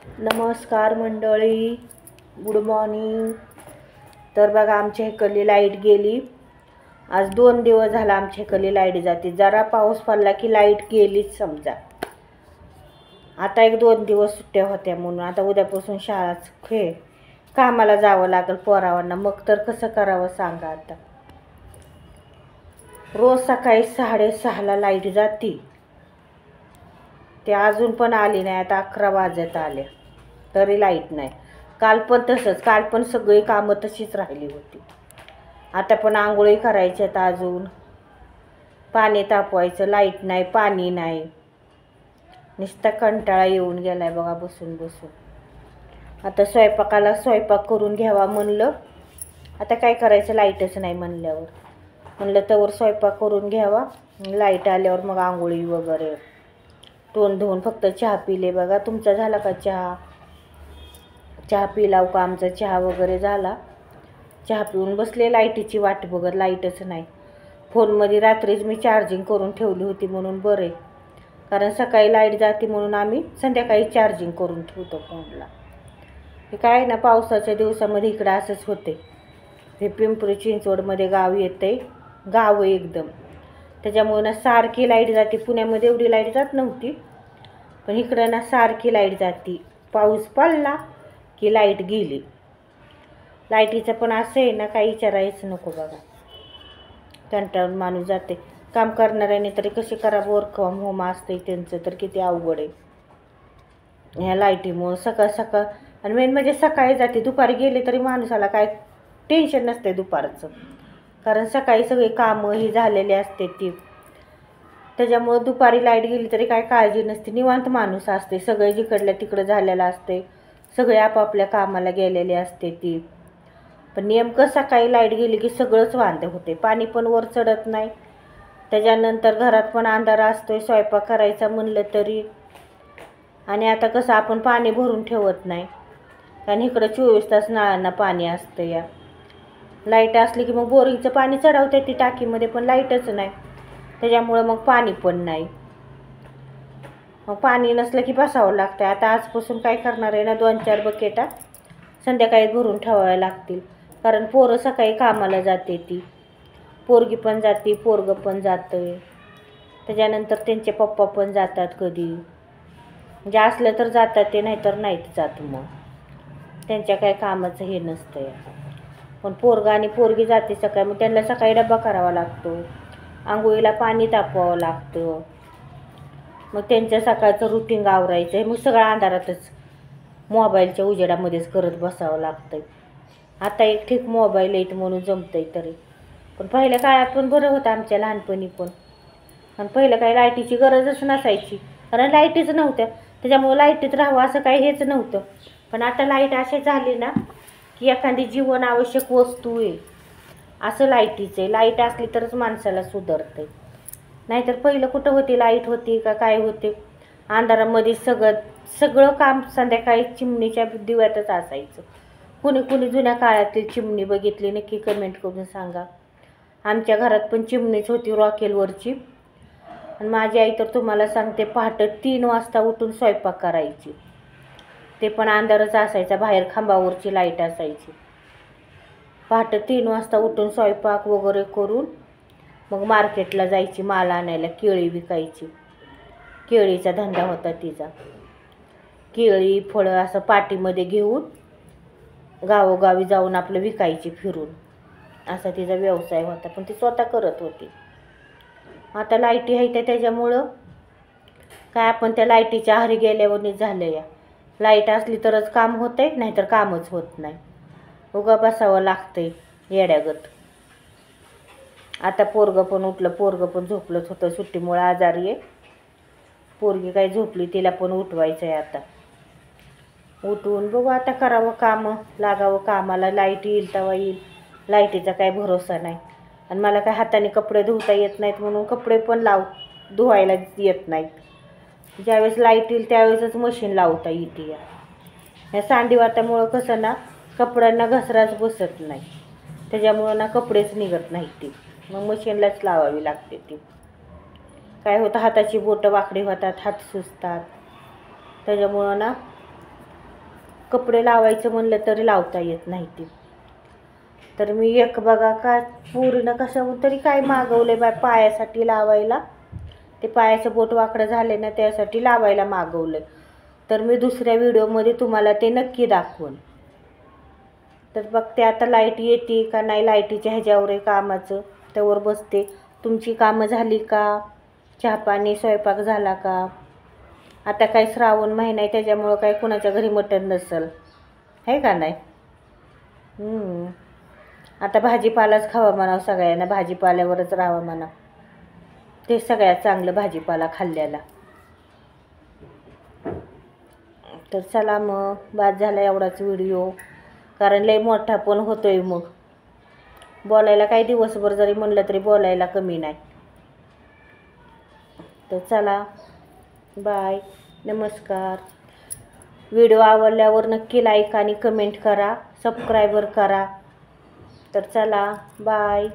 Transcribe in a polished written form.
नमस्कार मंडळी, good morning. तर बघा आमच्या इकडली लाईट गेली. आज 2 दिवस झाला आमच्या इकडली लाईट जाते. जरा पाऊस पडला की लाईट गेलीच समजा. आता 1-2 दिवस सुट्ट्या होत्या म्हणून आता उद्यापासून शाळाच कामाला जावं लागेल पोरावांना. मग तर कसं करावं सांगा. आता रोज सकाळी 6:30ला लाईट जाती. ते अजून पण आली नाही. आता 11 वाजत आल्या तरी लाईट नाही. काल पण तसंच, काल पण सगळी कामं तशीच राहिली होती. आता पण आंघोळी करायच्यात, अजून पाणी तापवायचं, लाईट नाही, पाणी नाही. नुसता कंटाळा येऊन गेलाय बघा बसून बसून. आता स्वयंपाक करून घ्यावा म्हणलं. आता काय करायचं, लाईटच नाही म्हणल्यावर. म्हणलं तवर स्वयंपाक करून घ्यावा, लाईट आल्यावर मग आंघोळी वगैरे. तोंड धुवून फक्त चहा पिले बघा. तुमचा झाला का चहा? चहा पिलाव का? आमचा चहा वगैरे झाला. चहा पिऊन बसले लाईटीची वाट बघत. लाईटच नाही. फोनमध्ये रात्रीच मी चार्जिंग करून ठेवली होती म्हणून बरे, कारण सकाळी लाईट जाते म्हणून आम्ही संध्याकाळी चार्जिंग करून ठेवतो फोनला. हे काय ना, पावसाच्या दिवसामध्ये इकडं असंच होते. हे पिंपरी चिंचवडमध्ये गाव येते, गाव एकदम. त्याच्यामुळे ना सारखी लाईट जाते. पुण्यामध्ये एवढी लाईट जात नव्हती, पण इकडं ना सारखी लाईट जाते. पाऊस पडला की लाईट गेली. लाईटीचं पण असं आहे ना, काही विचारायचं नको बघा. कंटाळून माणूस जाते. काम करणाऱ्याने तरी कसे करा, वर्क फ्रॉम होम असते त्यांचं तर किती अवघड आहे ह्या लाईटीमुळं. सकाळ आणि मेन म्हणजे सकाळी जाते. दुपारी गेले तरी माणसाला काय टेन्शन नसते दुपारचं, कारण सकाळी सगळी कामं ही झालेली असते ती. त्याच्यामुळं दुपारी लाईट गेली तरी काय काळजी नसते, निवांत माणूस असते. सगळे जिकडल्या तिकडं झालेलं असते, सगळे आपापल्या कामाला गेलेले असते ती. पण नेमकं सकाळी लाईट गेली की सगळंच वांदे होते. पाणी पण वर चढत नाही. त्याच्यानंतर घरात पण अंधार असतोय स्वयंपाक करायचा म्हणलं तरी. आणि आता कसं आपण पाणी भरून ठेवत नाही, कारण इकडं 24 तास नळांना पाणी असतं. या लाईट असली की मग बोरिंगचं पाणी चढवते ती टाकीमध्ये, पण लाईटच नाही. त्याच्यामुळं मग पाणी पण नाही. मग पाणी नसलं की बसावं लागतं. आता आजपासून काय करणार आहे ना, 2-4 बकेटा संध्याकाळी भरून ठेवाव्या लागतील, कारण पोरं सकाळी कामाला जाते ती. पोरगी पण जाते, पोरगं पण जातं. त्याच्यानंतर त्यांचे पप्पा पण जातात कधी, म्हणजे असलं तर जातात ते, नाहीतर नाहीत जात. मग त्यांच्या काय कामाचं हे नसतं या. पण पोरगा आणि पोरगी जाते सकाळी, मग त्यांना सकाळी डबा करावा लागतो, आंघोळीला पाणी तापवावं लागतं. मग त्यांच्या सकाळचं रुटीन आवरायचं. मग सगळं अंधारातच मोबाईलच्या उजेडामध्येच करत बसावं लागतं. आता एक ठीक मोबाईल येत म्हणून जमतंय तरी, पण पहिल्या काळात पण बरं होतं आमच्या लहानपणी पण. आणि पहिलं काही लाईटीची गरजच नसायची, कारण लाईटीच नव्हत्या. त्याच्यामुळं लाईटीत राहावं असं काही हेच नव्हतं. पण आता लाईट अशी झाली ना की एखादी जीवन आवश्यक वस्तू आहे असं लाईटीचं आहे. लाईट असली तरच माणसाला सुधारते, नाहीतर पहिलं कुठं होती लाईट, होती का काय होते. अंधारामध्ये सगळं काम संध्याकाळी चिमणीच्या दिव्यातच असायचं. कुणी जुन्या काळातील चिमणी बघितली नक्की कमेंट करून सांगा. आमच्या घरात पण चिमणीच होती रॉकेलवरची. आणि माझी आई तर तुम्हाला सांगते, पहाटे 3 वाजता उठून स्वयंपाक करायची. ते पण अंधारच असायचा, बाहेर खांबावरची लाईट असायची. पहाटे 3 वाजता उठून स्वयंपाक वगैरे करून मग मार्केटला जायची माल आणायला. केळी विकायची, केळीचा धंदा होता तिचा. केळी फळं असं पाटीमध्ये घेऊन गावोगावी जाऊन आपलं विकायची फिरून, असा तिचा व्यवसाय होता. पण ती स्वतः करत होती. आता लाईटी आहे त्या, त्याच्यामुळं काय आपण त्या लाईटीच्या आहारी गेल्यावरच झालं या. लाईट असली तरच काम होतंय, नाहीतर कामच होत नाही. उगा बसावं लागतंय येड्यागत. आता पोरगं पण उठलं, पोरगं पण झोपलंच होतं, सुट्टीमुळं आजारी आहे. पोरगी काय झोपली, तिला पण उठवायचं आहे. आता उठवून बघू आता करावं कामं, लागावं कामाला. लाईट येईल तेव्हा येईल, लाईटीचा काय भरोसा नाही. आणि मला काय हाताने कपडे धुता येत नाहीत म्हणून कपडे पण धुवायला येत नाहीत. ज्यावेळेस लाईट येईल त्यावेळेसच मशीन लावता येते. या सांडीवातामुळं कसं ना, कपड्यांना घसराच बसत नाही, त्याच्यामुळं ना कपडेच निघत नाहीत. ती मग मशीनलाच लावावी लागते. ती काय होतं, हाताची बोटं वाकडी होतात, हात सुजतात. त्याच्यामुळं ना कपडे लावायचं म्हणलं तरी लावता येत नाही ते. तर मी एक बघा का पूर्ण कशाहून तरी काय मागवले बाय पायासाठी लावायला. ते पायाचं बोट वाकडं झाले ना त्यासाठी लावायला मागवलं. तर मी दुसऱ्या व्हिडिओमध्ये तुम्हाला ते नक्की दाखवून. तर बघते आता लाईट येते का नाही. लाईटीच्या ह्याच्यावर आहे कामाचं, त्यावर बसते. तुमची कामं झाली का? चहापाणी स्वयंपाक झाला का? आता काय श्रावण महिना आहे त्याच्यामुळं काय कुणाच्या घरी मटण नसेल, आहे का नाही. आता भाजीपालाच खावा म्हणावं सगळ्यांना, भाजीपाल्यावरच राहावं म्हणा. ते सगळ्यात चांगलं भाजीपाला खाल्ल्याला. तर चला मग, बाद झाला एवढाच व्हिडिओ, कारण लय मोठा पण होतोय. मग बोलायला काही दिवसभर जरी म्हणलं तरी बोलायला कमी नाही. तर चला, बाय, नमस्कार. व्हिडिओ आवडल्यावर नक्की लाईक आणि कमेंट करा, सबस्क्राईबर करा. तर चला, बाय.